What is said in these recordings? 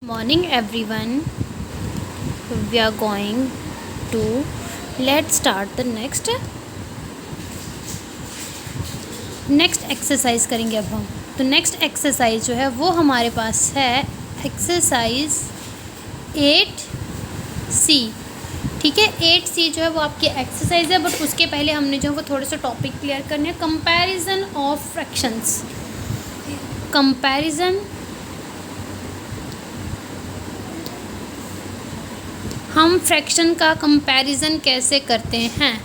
Morning everyone. We are going to let's start the next exercise करेंगे अब हम। तो नेक्स्ट एक्सरसाइज जो है वो हमारे पास है एक्सरसाइज 8C। ठीक है, 8C जो है वो आपकी एक्सरसाइज है, बट उसके पहले हमने जो है वो थोड़े से टॉपिक क्लियर करने हैं। Comparison of fractions. कंपैरिजन, हम फ्रैक्शन का कंपैरिजन कैसे करते हैं।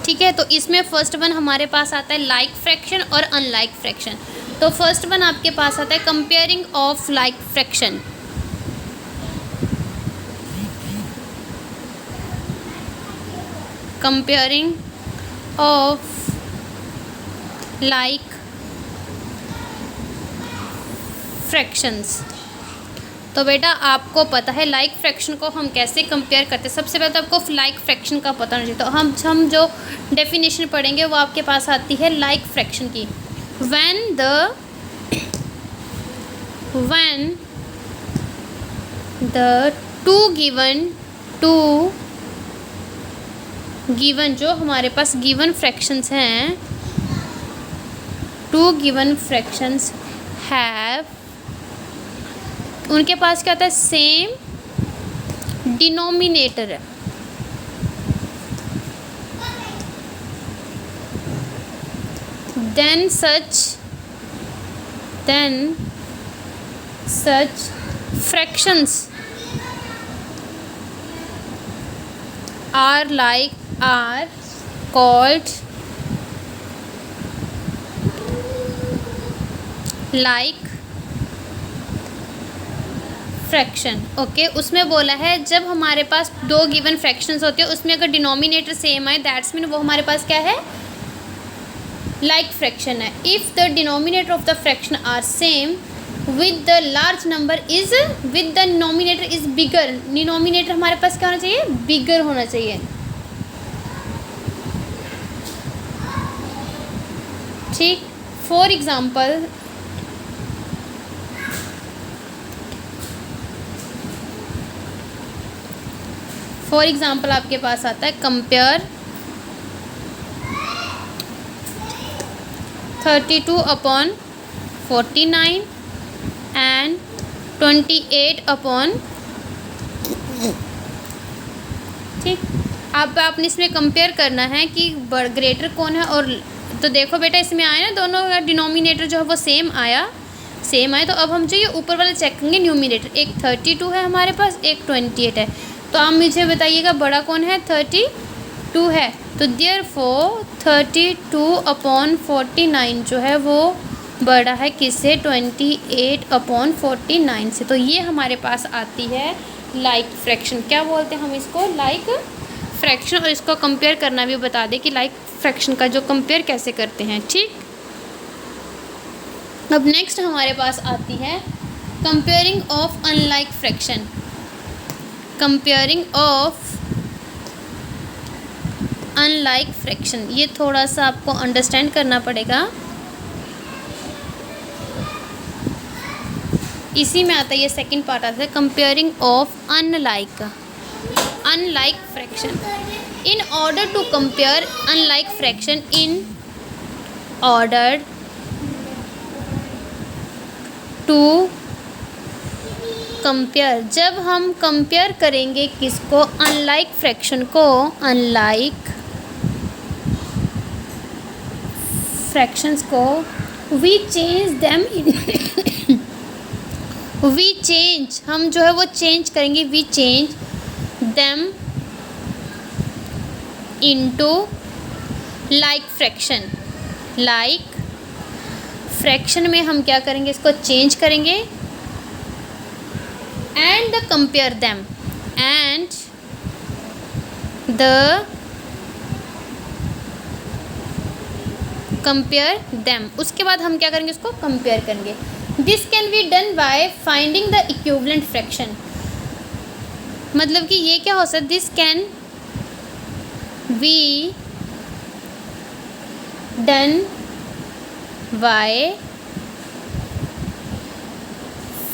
ठीक है, तो इसमें फर्स्ट वन हमारे पास आता है लाइक फ्रैक्शन और अनलाइक फ्रैक्शन। तो फर्स्ट वन आपके पास आता है comparing of like fraction. Comparing of like fractions. तो बेटा आपको पता है लाइक फ्रैक्शन को हम कैसे कंपेयर करते हैं। सबसे पहले तो आपको लाइक फ्रैक्शन का पता होना चाहिए। तो हम जो डेफिनेशन पढ़ेंगे वो आपके पास आती है लाइक फ्रैक्शन की। व्हेन द टू गिवन जो हमारे पास गिवन फ्रैक्शंस हैं, टू गिवन फ्रैक्शंस हैव, उनके पास क्या होता है, सेम डिनोमिनेटर है। Then such fractions are called like fraction. Okay, उसमें बोला है जब हमारे पास दो गिवन फ्रैक्शंस होते हैं उसमें अगर डिनोमिनेटर सेम आए दैट्स मीन वो हमारे पास क्या है, लाइक फ्रैक्शन है। If the denominator of the fraction are same with the large number is with the denominator is bigger. Denominator हमारे पास क्या होना चाहिए, बिगर होना चाहिए। ठीक, फॉर एग्जाम्पल आपके पास आता है कंपेयर 32/49 एंड 28/। ठीक, अब आपने इसमें कंपेयर करना है कि ग्रेटर कौन है। और तो देखो बेटा इसमें आया ना, दोनों का डिनोमिनेटर जो है वो सेम आया। तो अब हम जो ये ऊपर वाला चेक करेंगे न्यूमिनेटर। एक 32 है हमारे पास, एक 28 है। तो आप मुझे बताइएगा बड़ा कौन है, 32 है। तो देयरफॉर 32/49 जो है वो बड़ा है किससे, 28/49 से। तो ये हमारे पास आती है लाइक फ्रैक्शन। क्या बोलते हैं हम इसको, लाइक फ्रैक्शन। और इसको कंपेयर करना भी बता दें कि लाइक फ्रैक्शन का जो कंपेयर कैसे करते हैं। ठीक, अब नेक्स्ट हमारे पास आती है comparing of unlike fraction. Comparing of unlike fraction, ये थोड़ा सा आपको अंडरस्टैंड करना पड़ेगा। इसी में आता है, ये सेकंड पार्ट आता है comparing of unlike fraction. In order to compare unlike fraction, in order to compare, जब हम कंपेयर करेंगे किसको, अनलाइक फ्रैक्शन को, अनलाइक फ्रैक्शंस को, we change them we change, हम जो है वो चेंज करेंगे, we change them into like fraction. Like fraction में हम क्या करेंगे, इसको चेंज करेंगे and the compare them, and the compare them. उसके बाद हम क्या करेंगे, उसको कंपेयर करेंगे। This can be done by finding the equivalent fraction. मतलब कि ये क्या हो सकता है, this can be done by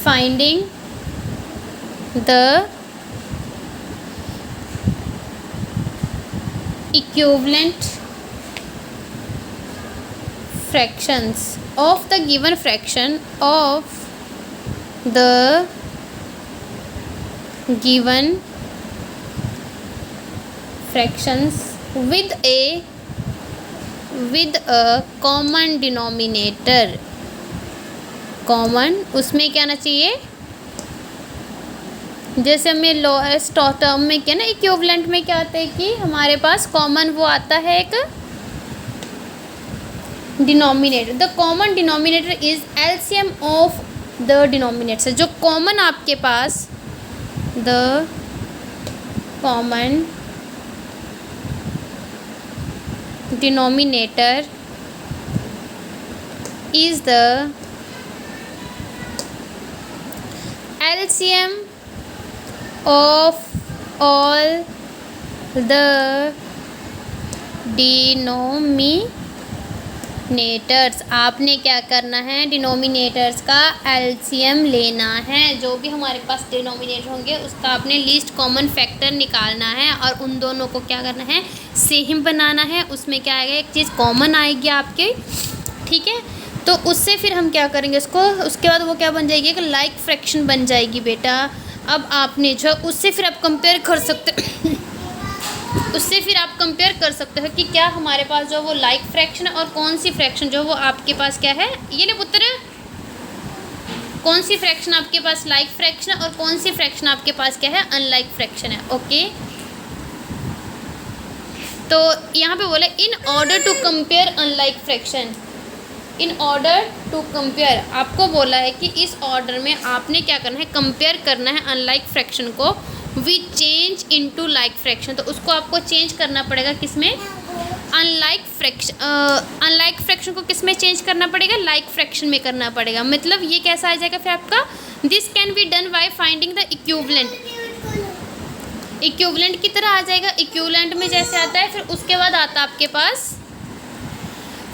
finding the equivalent fractions of the given fraction of the given fractions with a common denominator. Common उसमें क्या आना चाहिए, जैसे हमें लोएस्ट टर्म में क्या ना इक्विवेलेंट में क्या आता है कि हमारे पास कॉमन वो आता है एक denominator. The common denominator is LCM of the denominator. जो कॉमन आपके पास the common denominator is the LCM of all the denominators. आपने क्या करना है, डिनोमिनेटर्स का एलसीएम लेना है. जो भी हमारे पास डिनोमिनेटर होंगे उसका आपने लीस्ट कॉमन फैक्टर निकालना है और उन दोनों को क्या करना है, सेम बनाना है. उसमें क्या आएगा, एक चीज़ कॉमन आएगी आपके, ठीक है. तो उससे फिर हम क्या करेंगे उसको, उसके बाद वो क्या बन जाएगी, एक लाइक फ्रैक्शन बन जाएगी बेटा. अब आपने जो उससे फिर आप कंपेयर कर सकते उससे फिर आप कंपेयर कर सकते हो कि क्या हमारे पास जो वो लाइक फ्रैक्शन है और कौन सी फ्रैक्शन जो वो आपके पास क्या है. ये ले पुत्र, कौन सी फ्रैक्शन आपके पास लाइक फ्रैक्शन है और कौन सी फ्रैक्शन आपके पास क्या है, अनलाइक फ्रैक्शन है. ओके, तो यहाँ पे बोला in order to compare unlike fraction. In order to compare आपको बोला है कि इस ऑर्डर में आपने क्या करना है, कंपेयर करना है अनलाइक फ्रैक्शन को with change into like fraction. तो उसको आपको चेंज करना पड़ेगा किसमें, अनलाइक फ्रैक्शन को किसमें चेंज करना पड़ेगा, लाइक फ्रैक्शन में करना पड़ेगा. मतलब ये कैसा आ जाएगा फिर आपका, this can be done by finding the equivalent. Equivalent की तरह आ जाएगा. इक्विवेलेंट में जैसे आता है फिर उसके बाद आता है आपके पास,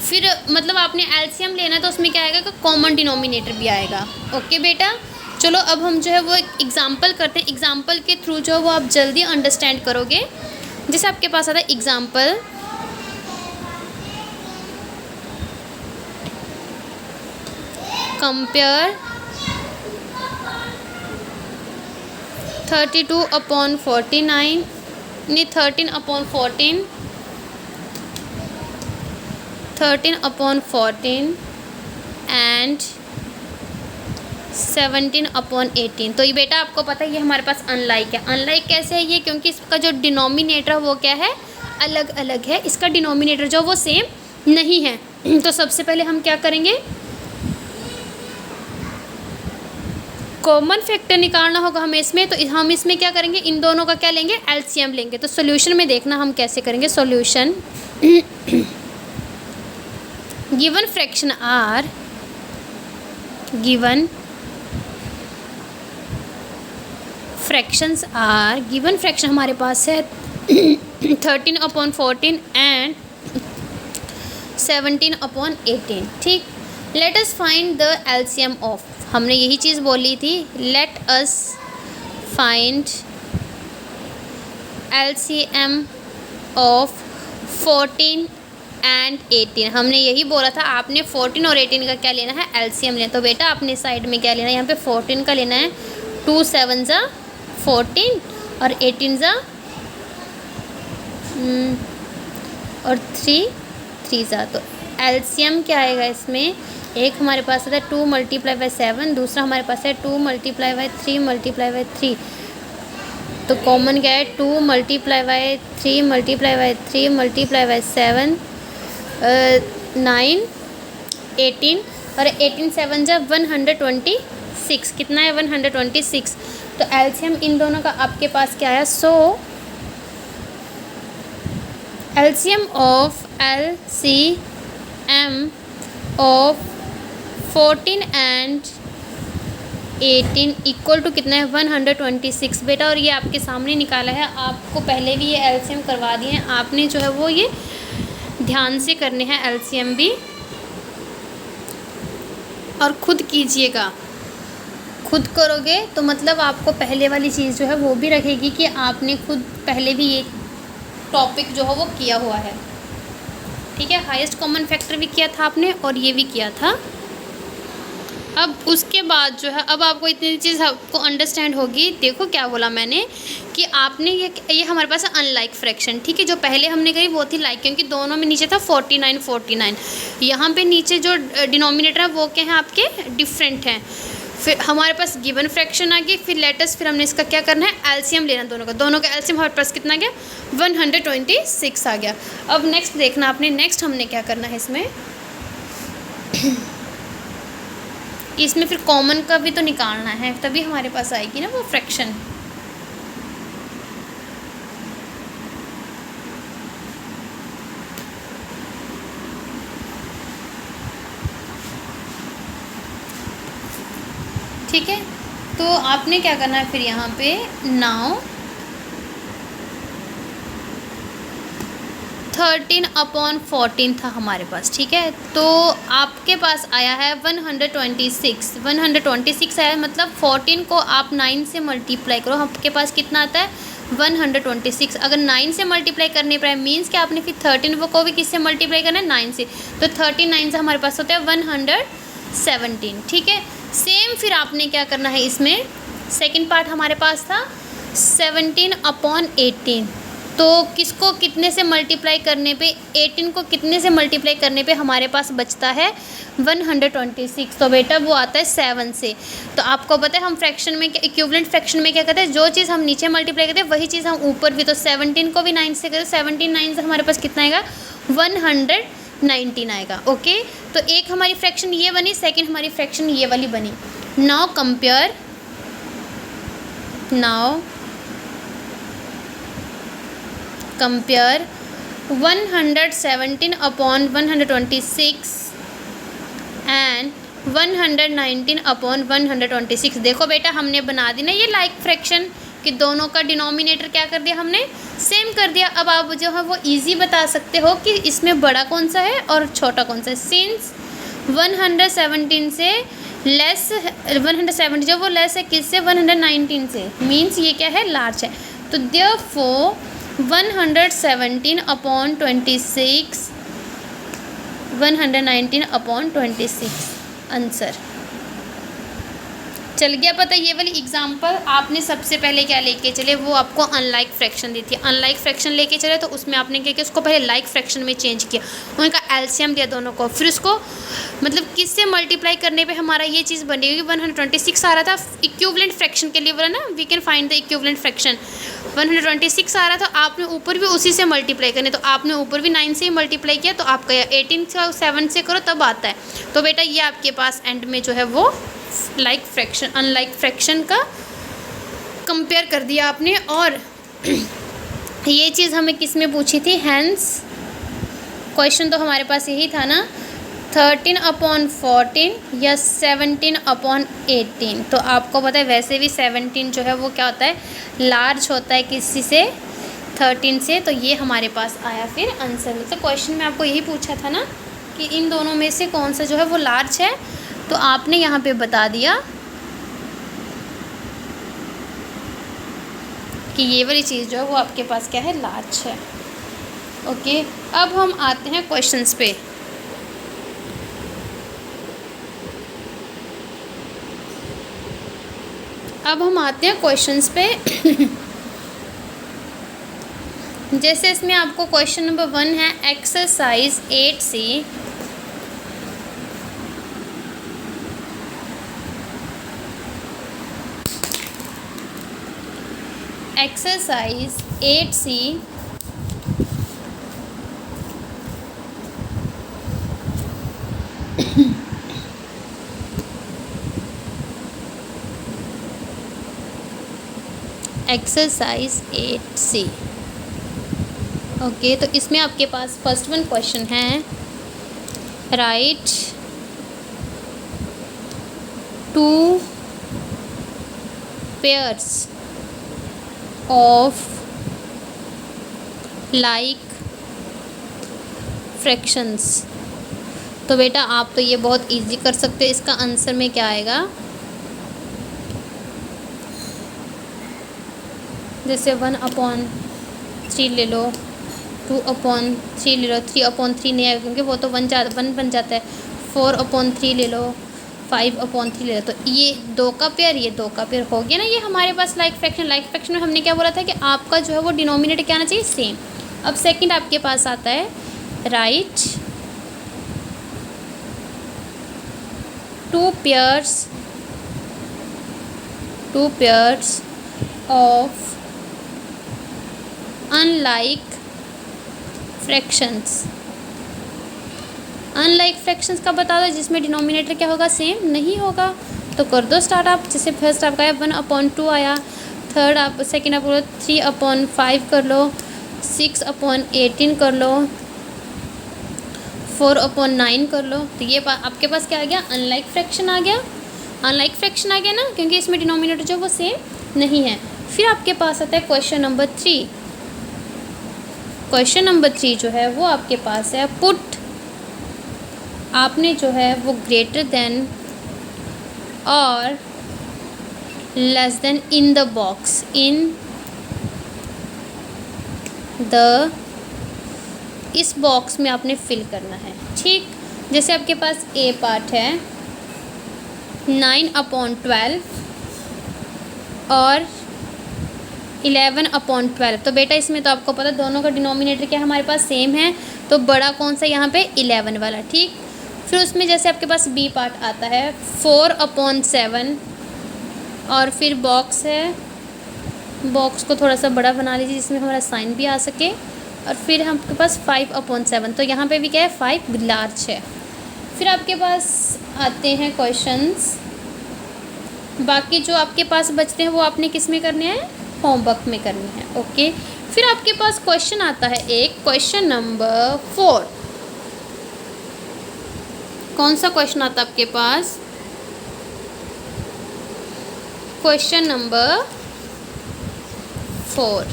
फिर मतलब आपने एलसीएम लेना है तो उसमें क्या आएगा, कॉमन डिनोमिनेटर भी आएगा. ओके बेटा, चलो अब हम जो है वो एक एग्जाम्पल करते हैं. एग्जाम्पल के थ्रू जो वो आप जल्दी अंडरस्टैंड करोगे. जैसे आपके पास आता है एग्जाम्पल, कंपेयर 32/49 नहीं 13/14 13/14 एंड 17/18. तो ये बेटा आपको पता है ये हमारे पास अनलाइक है. अनलाइक कैसे है ये, क्योंकि इसका जो डिनोमिनेटर वो क्या है, अलग अलग है. इसका डिनोमिनेटर जो वो सेम नहीं है. तो सबसे पहले हम क्या करेंगे, कॉमन फैक्टर निकालना होगा हमें इसमें. तो हम इसमें क्या करेंगे, इन दोनों का क्या लेंगे, एलसीएम लेंगे. तो सॉल्यूशन में देखना हम कैसे करेंगे. Solution given fraction are, given fractions are, given fraction हमारे पास है 13/14 एंड 17/18. ठीक, let us find the LCM of. हमने यही चीज़ बोली थी, let us find LCM of 14 and 18. हमने यही बोला था. आपने 14 और 18 का क्या लेना है, एलसीएम लेना. तो बेटा अपने साइड में क्या लेना है, यहाँ पे 14 का लेना है. 2 7 ज़ा 14 और 18 ज़ा और 3 3 ज़ा. तो एलसीएम क्या आएगा इसमें, एक हमारे पास आता है 2 × 7, दूसरा हमारे पास है 2 × 3 × 3. तो कॉमन क्या है, 2 × 3 × 3 × 7 9 18 और 18 7 जा 126. कितना है, 126. तो एलसीएम इन दोनों का आपके पास क्या है. So LCM of of 14 and 18 equal to कितना है, 126 बेटा. और ये आपके सामने निकाला है. आपको पहले भी ये एलसीएम करवा दिए हैं. आपने जो है वो ये ध्यान से करने हैं एलसीएम भी, और खुद कीजिएगा. खुद करोगे तो मतलब आपको पहले वाली चीज़ जो है वो भी रखेगी कि आपने खुद पहले भी ये टॉपिक जो है वो किया हुआ है। ठीक है, हाईएस्ट कॉमन फैक्टर भी किया था आपने और ये भी किया था। अब उसके बाद जो है, अब आपको इतनी चीज़ आपको अंडरस्टैंड होगी। देखो क्या बोला मैंने कि आपने ये हमारे पास है अनलाइक फ्रैक्शन। ठीक है, जो पहले हमने करी वो थी लाइक, क्योंकि दोनों में नीचे था 49 49। यहाँ पे नीचे जो डिनोमिनेटर है वो क्या है आपके डिफरेंट हैं। फिर हमारे पास गिवन फ्रैक्शन आ गई, फिर लेटेस्ट, फिर हमने इसका क्या करना है एलसीएम लेना दोनों का एलसीएम हमारे पास कितना गया 126 आ गया। अब नेक्स्ट देखना आपने, नेक्स्ट हमने क्या करना है इसमें फिर कॉमन का भी तो निकालना है, तभी हमारे पास आएगी ना वो फ्रैक्शन। ठीक है, तो आपने क्या करना है फिर यहाँ पे नाउ 13/14 था हमारे पास। ठीक है, तो आपके पास आया है 126 आया है, मतलब 14 को आप 9 से मल्टीप्लाई करो, आपके पास कितना आता है 126। अगर 9 से मल्टीप्लाई करने पर मीन्स कि आपने फिर 13 को भी किससे मल्टीप्लाई करना है 9 से, तो 39 से हमारे पास होता है 117। ठीक है, सेम फिर आपने क्या करना है इसमें, सेकंड पार्ट हमारे पास था 17/18। तो किसको कितने से मल्टीप्लाई करने पे, 18 को कितने से मल्टीप्लाई करने पे हमारे पास बचता है 126। तो बेटा वो आता है 7 से। तो आपको पता है हम फ्रैक्शन में इक्विवेलेंट फ्रैक्शन में क्या कहते हैं, जो चीज़ हम नीचे मल्टीप्लाई करते हैं वही चीज़ हम ऊपर भी। तो 17 को भी 9 से करें, 17 9 से हमारे पास कितना आएगा 119 आएगा। ओके, तो एक हमारी फ्रैक्शन ये बनी, सेकेंड हमारी फ्रैक्शन ये वाली बनी। Now compare 117/126 and 119/126। देखो बेटा हमने बना दी ना ये लाइक फ्रैक्शन कि दोनों का डिनोमिनेटर क्या कर दिया हमने, सेम कर दिया। अब आप जो है वो इजी बता सकते हो कि इसमें बड़ा कौन सा है और छोटा कौन सा है। सिंस 117 से लेस, 170 जो वो लेस है किससे 119 से, मीन्स ये क्या है लार्ज है। तो देयरफॉर 117/26 119/26 आंसर। चल गया पता। ये वाली एग्जांपल आपने सबसे पहले क्या लेके चले, वो आपको अनलाइक फ्रैक्शन दी थी। अनलाइक फ्रैक्शन लेके चले तो उसमें आपने क्या किया, उसको पहले लाइक फ्रैक्शन में चेंज किया, उनका एलसीएम दिया दोनों को, फिर उसको मतलब किससे मल्टीप्लाई करने पे हमारा ये चीज़ बनेगी 126 आ रहा था। इक्विवेलेंट फ्रैक्शन के लिए बोला ना, we can find the equivalent fraction. 126 आ रहा था, आपने ऊपर भी उसी से मल्टीप्लाई करने, तो आपने ऊपर भी 9 से ही मल्टीप्लाई किया, तो आपका 18 से 7 से करो तब आता है। तो बेटा ये आपके पास एंड में जो है वो लाइक फ्रैक्शन अनलाइक फ्रैक्शन का कंपेयर कर दिया आपने। और ये चीज़ हमें किस में पूछी थी, हैंस क्वेश्चन तो हमारे पास यही था ना, 13/14 या 17/18। तो आपको पता है वैसे भी 17 जो है वो क्या होता है लार्ज होता है किसी से 13 से, तो ये हमारे पास आया फिर आंसर में। तो क्वेश्चन में आपको यही पूछा था ना कि इन दोनों में से कौन सा जो है वो लार्ज है, तो आपने यहाँ पे बता दिया कि ये वाली चीज़ जो है वो आपके पास क्या है लार्ज है। ओके, अब हम आते हैं क्वेश्चंस पे। जैसे इसमें आपको क्वेश्चन नंबर 1 है exercise 8C। Exercise 8C exercise 8C। Okay, तो इसमें आपके पास फर्स्ट वन क्वेश्चन है, right 2 pairs of like fractions. तो बेटा आप तो ये बहुत इजी कर सकते हो। इसका आंसर में क्या आएगा जैसे 1/3 ले लो, 2/3 ले लो, 3/3 नहीं आएगा क्योंकि वो तो 1 बन जाता है। 4/3 ले लो, 5/3 ले लो। तो ये 2 का पेयर, ये 2 का पेयर हो गया ना। ये हमारे पास लाइक फ्रैक्शन में हमने क्या बोला था कि आपका जो है वो डिनोमिनेटर क्या आना चाहिए, सेम। अब सेकंड आपके पास आता है right 2 pairs of unlike fractions. Unlike fractions का बता दो जिसमें डिनोमिनेटर क्या होगा, सेम नहीं होगा। तो कर दो स्टार्ट आप। जैसे फर्स्ट आपका है 1/2 आया, थर्ड आप सेकंड आप बोलो 3/5 कर लो, 6/18 कर लो, 4/9 कर लो। तो ये आपके पास क्या आ गया, अनलाइक फ्रैक्शन आ गया। अनलाइक फ्रैक्शन आ गया ना, क्योंकि इसमें डिनोमिनेटर जो वो सेम नहीं है। फिर आपके पास आता है क्वेश्चन नंबर 3। क्वेश्चन नंबर 3 जो है वो आपके पास है पुट, आपने जो है वो ग्रेटर देन और less then in the box, in the, इस बॉक्स में आपने फिल करना है। ठीक, जैसे आपके पास ए पार्ट है 9/12 और 11/12। तो बेटा इसमें तो आपको पता दोनों का डिनोमिनेटर क्या हमारे पास सेम है, तो बड़ा कौन सा यहाँ पे 11 वाला। ठीक, फिर उसमें जैसे आपके पास बी पार्ट आता है 4/7 और फिर बॉक्स है, बॉक्स को थोड़ा सा बड़ा बना लीजिए जिसमें हमारा साइन भी आ सके। और फिर आपके पास 5/7, तो यहाँ पे भी क्या है 5 लार्ज है। फिर आपके पास आते हैं क्वेश्चंस, बाकी जो आपके पास बचते हैं वो आपने किस में करने हैं, होमवर्क में करनी है। ओके, फिर आपके पास क्वेश्चन आता है एक क्वेश्चन नंबर 4। कौन सा क्वेश्चन आता है आपके पास, क्वेश्चन नंबर 4।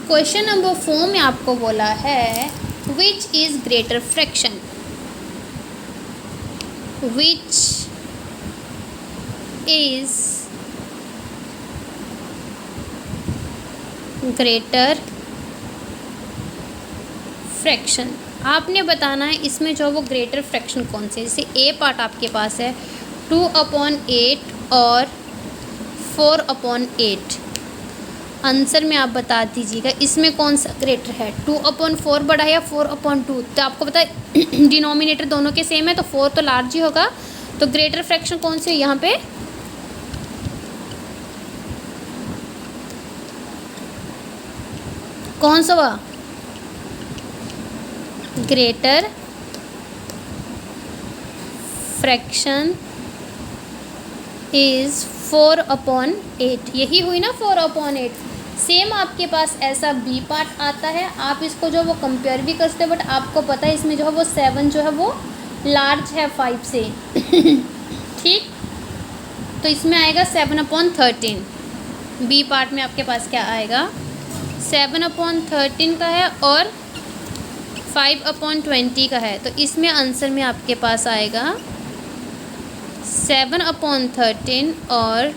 क्वेश्चन नंबर 4 में आपको बोला है which is greater fraction, which is greater fraction. आपने बताना है इसमें जो वो ग्रेटर फ्रैक्शन कौन सी है। जैसे ए पार्ट आपके पास है 2/8 और 4/8। आंसर में आप बता दीजिएगा इसमें कौन सा ग्रेटर है, 2/4 बड़ा है या 4/2। तो आपको पता है डिनोमिनेटर दोनों के सेम है, तो 4 तो लार्ज ही होगा। तो ग्रेटर फ्रैक्शन कौन सी है यहाँ पे, कौन सा हुआ, ग्रेटर फ्रैक्शन इज 4/8। यही हुई ना 4/8। सेम आपके पास ऐसा बी पार्ट आता है, आप इसको जो वो कंपेयर भी कर सकते हो, बट आपको पता है इसमें जो है वो 7 जो है वो लार्ज है 5 से। ठीक, तो इसमें आएगा 7/13। बी पार्ट में आपके पास क्या आएगा, 7/13 का है और 5/20 का है। तो इसमें आंसर में आपके पास आएगा 7/13 और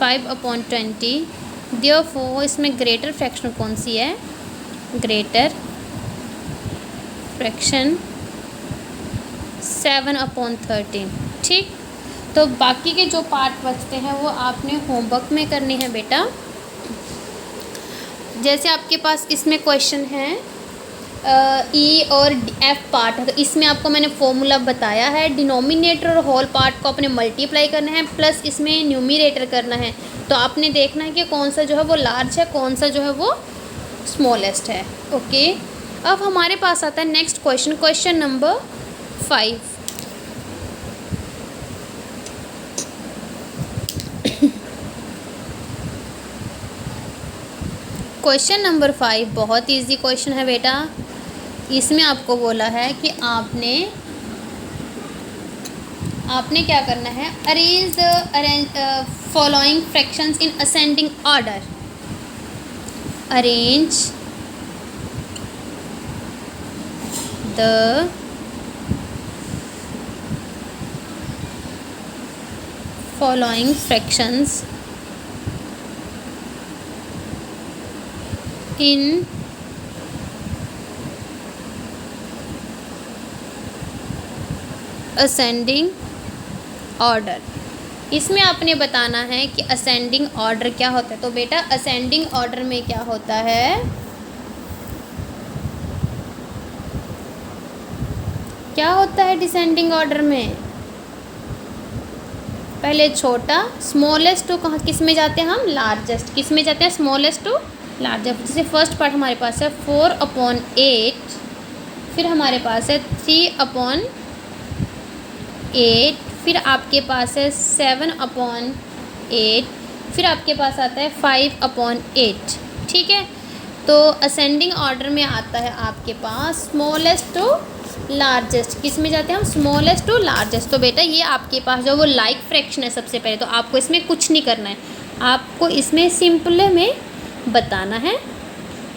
5/20। देयरफॉर इसमें ग्रेटर फ्रैक्शन कौन सी है, ग्रेटर फ्रैक्शन 7/13। ठीक, तो बाकी के जो पार्ट बचते हैं वो आपने होमवर्क में करने हैं बेटा। जैसे आपके पास इसमें क्वेश्चन है ई और एफ पार्ट है, तो इसमें आपको मैंने फॉर्मूला बताया है। डिनोमिनेटर और होल पार्ट को अपने मल्टीप्लाई करना है, प्लस इसमें न्यूमरेटर करना है। तो आपने देखना है कि कौन सा जो है वो लार्ज है, कौन सा जो है वो स्मॉलेस्ट है। ओके, अब हमारे पास आता है next question, question number 5। Question number 5 बहुत इजी क्वेश्चन है बेटा। इसमें आपको बोला है कि आपने क्या करना है, arrange following fractions in ascending order. Arrange the following fractions in ascending order. इसमें आपने बताना है कि असेंडिंग ऑर्डर क्या होता है। तो बेटा असेंडिंग ऑर्डर में क्या होता है, क्या होता है डिसेंडिंग ऑर्डर में, पहले छोटा स्मॉलेस्ट टू कहाँ किस में जाते हैं हम, लार्जेस्ट किस में जाते हैं, स्मॉलेस्ट टू लार्जेस्ट। जैसे फर्स्ट पार्ट हमारे पास है 4/8, फिर हमारे पास है 3/8, फिर आपके पास है 7/8, फिर आपके पास आता है 5/8। ठीक है, तो असेंडिंग ऑर्डर में आता है आपके पास स्मॉलेस्ट टू लार्जेस्ट, किस में जाते हैं हम, स्मॉलेस्ट टू लार्जेस्ट। तो बेटा ये आपके पास जो वो लाइक फ्रैक्शन है सबसे पहले, तो आपको इसमें कुछ नहीं करना है, आपको इसमें सिंपल में बताना है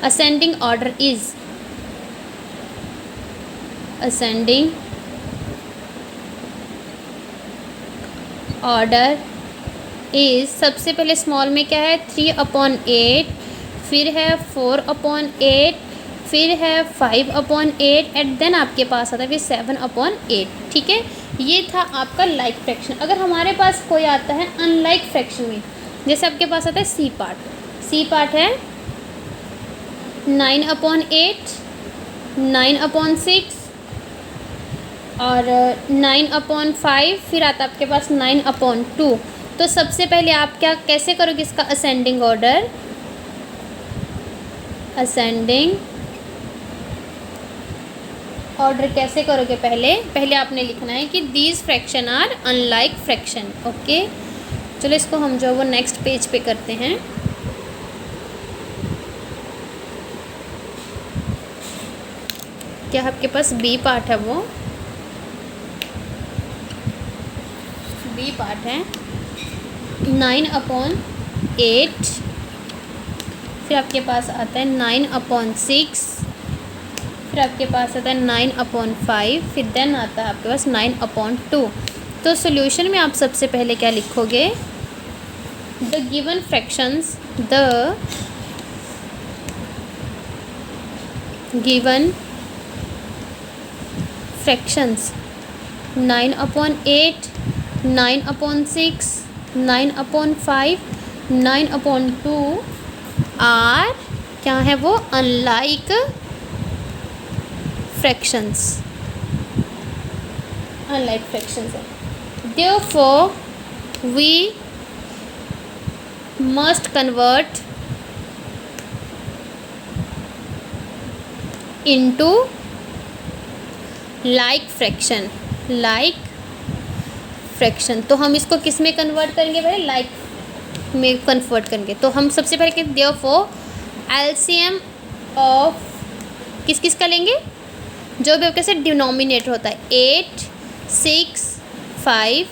ascending order is, ascending order is, सबसे पहले स्मॉल में क्या है 3/8, फिर है 4/8, फिर है 5/8 एंड देन आपके पास आता है फिर 7/8। ठीक है, ये था आपका लाइक फ्रैक्शन। अगर हमारे पास कोई आता है अनलाइक फ्रैक्शन में, जैसे आपके पास आता है सी पार्ट, सी पार्ट है 9/8, 9/6 और 9/5, फिर आता है आपके पास 9/2। तो सबसे पहले आप क्या कैसे करोगे इसका असेंडिंग ऑर्डर, असेंडिंग ऑर्डर कैसे करोगे, पहले आपने लिखना है कि these fraction are unlike fraction. Okay, चलो इसको हम जो वो नेक्स्ट पेज पे करते हैं। क्या आपके पास बी पार्ट है, वो बी पार्ट है 9/8, फिर आपके पास आता है 9/6, फिर आपके पास आता है 9/5, फिर देन आता है आपके पास 9/2। तो सॉल्यूशन में आप सबसे पहले क्या लिखोगे, the given fractions, the given fractions 9/8, 9/6, 9/5, 9/2 are क्या है वो, अनलाइक फ्रैक्शंस, अनलाइक फ्रैक्शंस है। Therefore we must convert into like fraction, like fraction. तो हम इसको किस में कन्वर्ट करेंगे भाई, लाइक में कन्वर्ट करेंगे। तो हम सबसे पहले कहते देयरफॉर एलसीएम ऑफ किस किस का लेंगे, जो भी आपके से डिनोमिनेटर होता है 8, 6, 5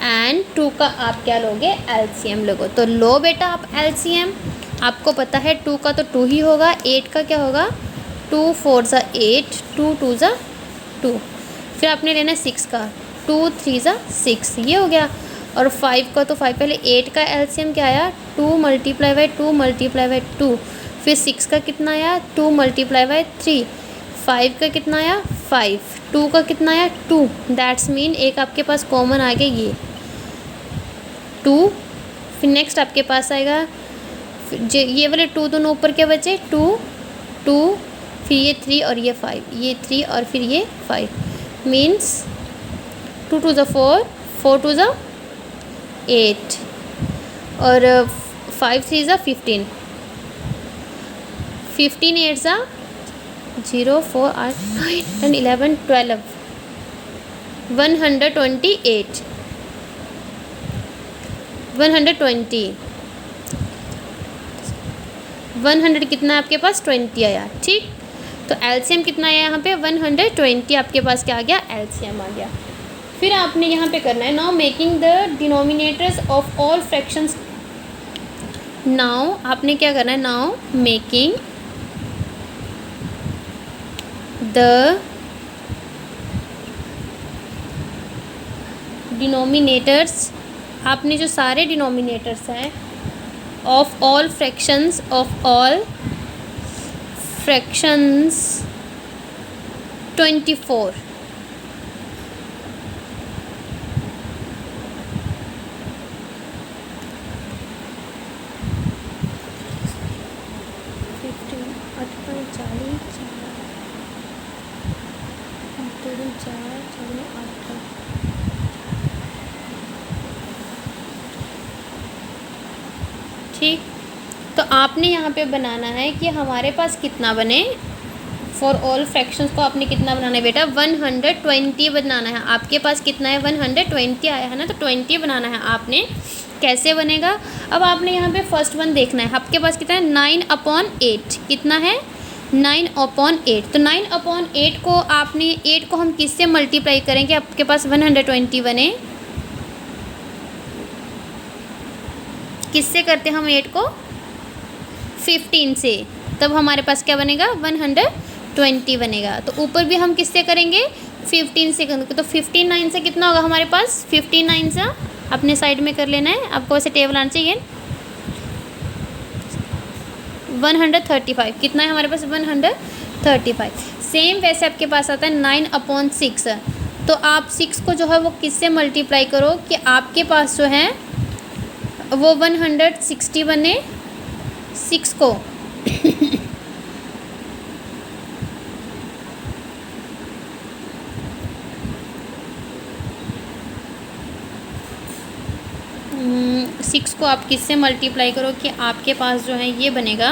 एंड 2 का आप क्या लोगे, एलसीएम लोगे। तो लो बेटा आप एलसीएम, आपको पता है 2 का तो 2 ही होगा, 8 का क्या होगा 2 4 ज़ा 8, 2 2 ज़ा 2, फिर आपने लेना है 6 का 2 3 ज़ा 6, ये हो गया। और 5 का तो 5, पहले 8 का एलसीएम क्या आया 2 × 2 × 2, फिर 6 का कितना आया 2 × 3, 5 का कितना आया 5, 2 का कितना आया 2, दैट्स मीन एक आपके पास कॉमन आ गया ये 2, फिर नेक्स्ट आपके पास आएगा ये वाले 2 दोनों ऊपर के बचे 2 2, फिर ये 3 और ये 5, ये 3 और फिर ये 5, मीन्स 2 2 ज़ा 4, 4 2 ज़ा 8 और 5 3 ज़ा 15, 15 8 ज़ा 0 4 8 9 10 11 12, 128, 120, 100 कितना है आपके पास 20 आया। ठीक, तो एलसीएम कितना आया यहाँ पे 120, आपके पास क्या आ गया एलसीएम आ गया। फिर आपने यहाँ पे करना है now making the denominators of all fractions. Now आपने क्या करना है, नाउ मेकिंग द डिनोमिनेटर्स आपने जो सारे डिनोमिनेटर्स हैं ऑफ ऑल फ्रैक्शंस 24 ठीक। तो आपने यहाँ पे बनाना है कि हमारे पास कितना बने, फॉर ऑल फ्रैक्शंस को आपने कितना बनाना है बेटा, 120 बनाना है। आपके पास कितना है, 120 आया है ना, तो 20 बनाना है आपने। कैसे बनेगा, अब आपने यहाँ पे फर्स्ट वन देखना है। आपके पास कितना है, 9/8। कितना है, 9/8। तो 9/8 को आपने 8 को हम किससे मल्टीप्लाई करेंगे, आपके पास 120 बने। किससे करते हैं हम 8 को, 15 से, तब हमारे पास क्या बनेगा, 120 बनेगा। तो ऊपर भी हम किससे करेंगे, 15 से करेंगे। तो 15 से कितना होगा हमारे पास, 15 से अपने साइड में कर लेना है आपको, वैसे टेबल आना चाहिए। 135 कितना है हमारे पास, 135। सेम वैसे आपके पास आता है 9/6। तो आप 6 को जो है वो किससे मल्टीप्लाई करो कि आपके पास जो है वो 160 बने 6 को। सिक्स को आप किससे मल्टीप्लाई करो कि आपके पास जो है ये बनेगा